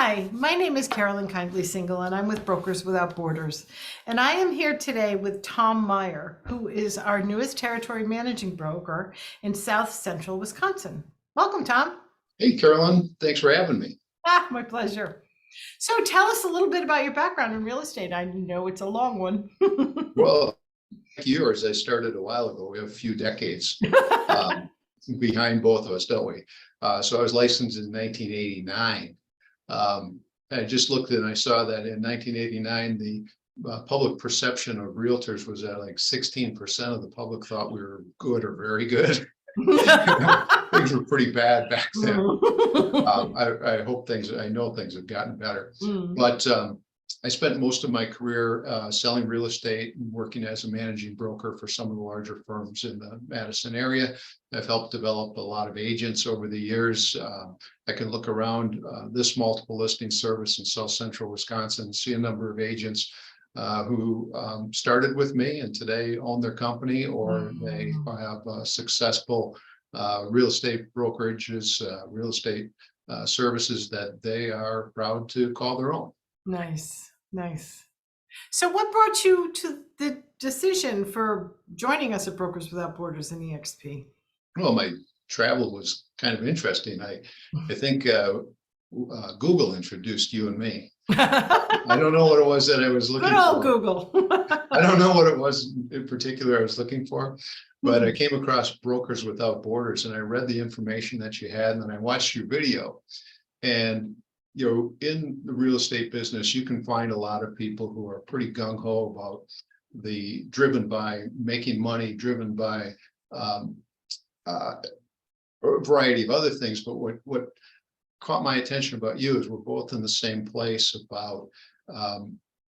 Hi, my name is Carolyn Kindley Single, and I'm with Brokers Without Borders. And I am here today with Tom Meyer, who is our newest territory managing broker in South Central Wisconsin. Welcome, Tom. Hey, Carolyn, thanks for having me. My pleasure. So tell us a little bit about your background in real estate. I know it's a long one. Well, like yours, I started a while ago. We have a few decades behind both of us, don't we? So I was licensed in 1989. I just looked and I saw that in 1989, the public perception of realtors was at like 16% of the public thought we were good or very good. Things were pretty bad back then. I know things have gotten better, but I spent most of my career selling real estate and working as a managing broker for some of the larger firms in the Madison area. I've helped develop a lot of agents over the years. I can look around this multiple listing service in South Central Wisconsin and see a number of agents who started with me and today own their company, or they have successful real estate brokerages, real estate services that they are proud to call their own. Nice, nice. So what brought you to the decision for joining us at Brokers Without Borders in EXP? Well, my travel was kind of interesting. I think Google introduced you and me. I don't know what it was that I was looking for. Good old Google. I don't know what it was in particular I was looking for, but I came across Brokers Without Borders and I read the information that you had, and then I watched your video. And in the real estate business, you can find a lot of people who are pretty gung-ho about driven by making money, driven by a variety of other things. But what caught my attention about you is we're both in the same place about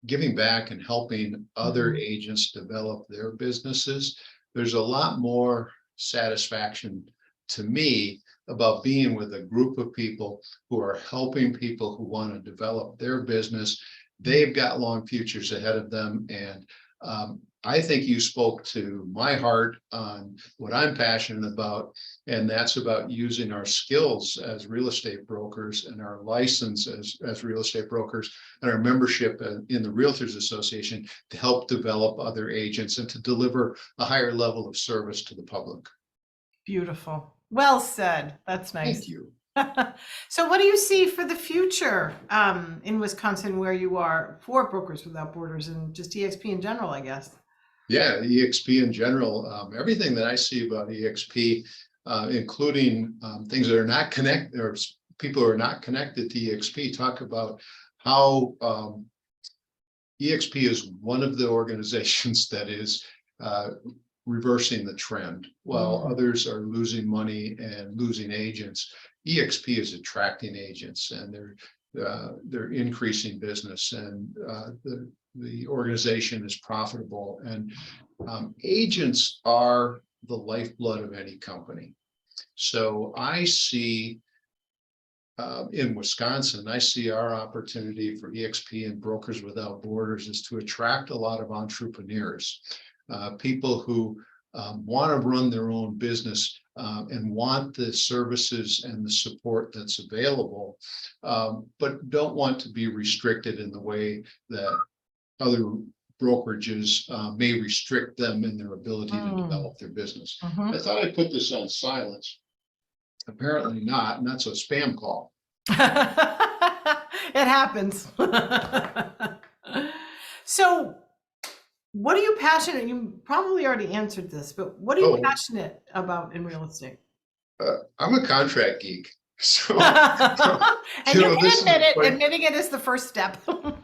giving back and helping other agents develop their businesses. There's a lot more satisfaction to me about being with a group of people who are helping people who want to develop their business. They've got long futures ahead of them. And I think you spoke to my heart on what I'm passionate about, and that's about using our skills as real estate brokers and our license as real estate brokers and our membership in the Realtors Association to help develop other agents and to deliver a higher level of service to the public. Beautiful. Well said. That's nice. Thank you. So what do you see for the future in Wisconsin, where you are, for Brokers Without Borders and just EXP in general, I guess? Yeah, EXP in general, everything that I see about EXP, including things that are not connected, or people who are not connected to EXP, talk about how EXP is one of the organizations that is reversing the trend. While others are losing money and losing agents, EXP is attracting agents, and they're increasing business, and the organization is profitable. And agents are the lifeblood of any company. So I see in Wisconsin, I see our opportunity for EXP and Brokers Without Borders is to attract a lot of entrepreneurs. People who want to run their own business and want the services and the support that's available, but don't want to be restricted in the way that other brokerages may restrict them in their ability to develop their business. I thought I'd put this on silence. Apparently not, and that's a spam call. It happens. So what are you passionate? You probably already answered this, but what are you passionate about in real estate? I'm a contract geek. So, and you can admit it. Admitting it is the first step.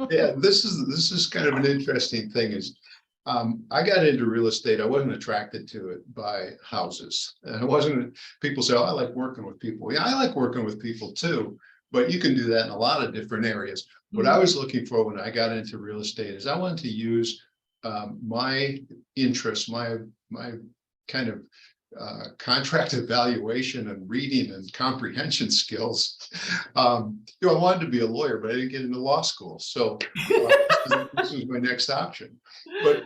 Yeah, this is kind of an interesting thing. Is I got into real estate. I wasn't attracted to it by houses, and I wasn't. People say, "Oh, I like working with people." Yeah, I like working with people too, but you can do that in a lot of different areas. What I was looking for when I got into real estate is I wanted to use my interest, my kind of contract evaluation and reading and comprehension skills. I wanted to be a lawyer, but I didn't get into law school. So this is my next option. But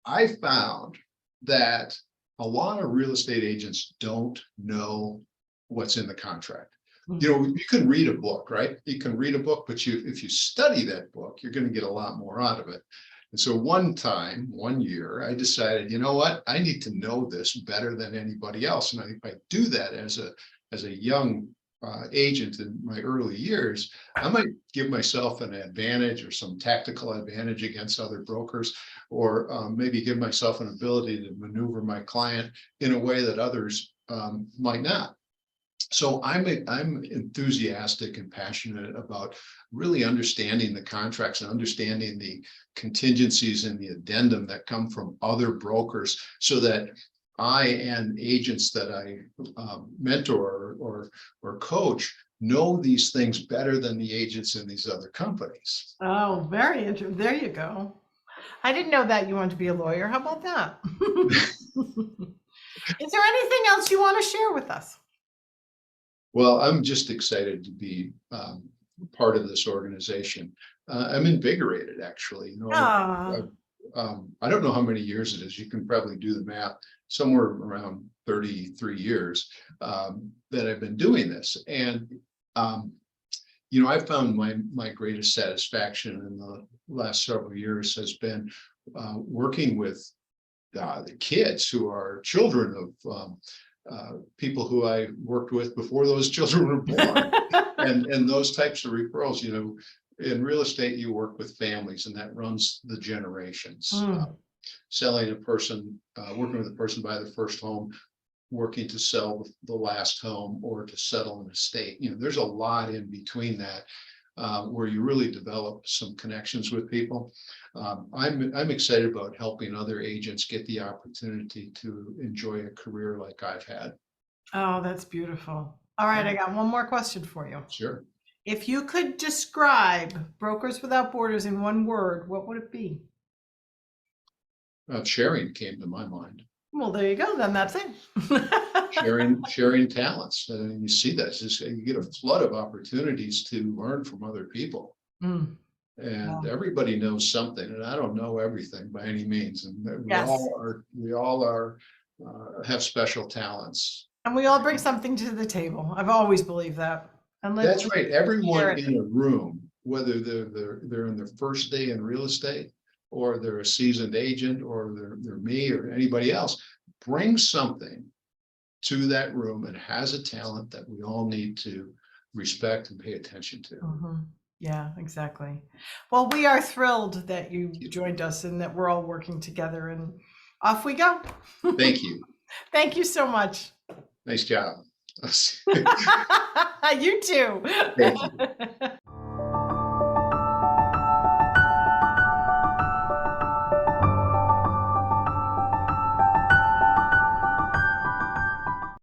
I found that a lot of real estate agents don't know what's in the contract. You know, you can read a book, right? You can read a book, but if you study that book, you're going to get a lot more out of it. And so one year, I decided, you know what, I need to know this better than anybody else. And if I do that as a young agent in my early years, I might give myself an advantage or some tactical advantage against other brokers, or maybe give myself an ability to maneuver my client in a way that others might not. So I'm enthusiastic and passionate about really understanding the contracts and understanding the contingencies and the addendum that come from other brokers, so that I and agents that I mentor or coach know these things better than the agents in these other companies. Oh, very interesting. There you go. I didn't know that you wanted to be a lawyer. How about that? Is there anything else you want to share with us? Well, I'm just excited to be part of this organization. I'm invigorated, actually. You know, I don't know how many years it is. You can probably do the math. Somewhere around 33 years that I've been doing this, and you know, I found my greatest satisfaction in the last several years has been working with the kids who are children of people who I worked with before those children were born, and those types of referrals. You know, in real estate, you work with families, and that runs the generations. Selling a person, working with a person by the first home, working to sell the last home, or to settle an estate. You know, there's a lot in between that where you really develop some connections with people. I'm excited about helping other agents get the opportunity to enjoy a career like I've had. Oh, that's beautiful. All right, I got one more question for you. Sure. If you could describe Brokers Without Borders in one word, what would it be? Sharing came to my mind. Well, there you go. Then that's it. Sharing talents. You see that. You get a flood of opportunities to learn from other people. And everybody knows something, and I don't know everything by any means. And we all are have special talents. And we all bring something to the table. I've always believed that. And that's right. Everyone in a room, whether they're in their first day in real estate, or they're a seasoned agent, or they're me or anybody else, brings something to that room and has a talent that we all need to respect and pay attention to. Yeah, exactly. Well, we are thrilled that you joined us and that we're all working together, and off we go. Thank you. Thank you so much. Nice job. You too. Thank you.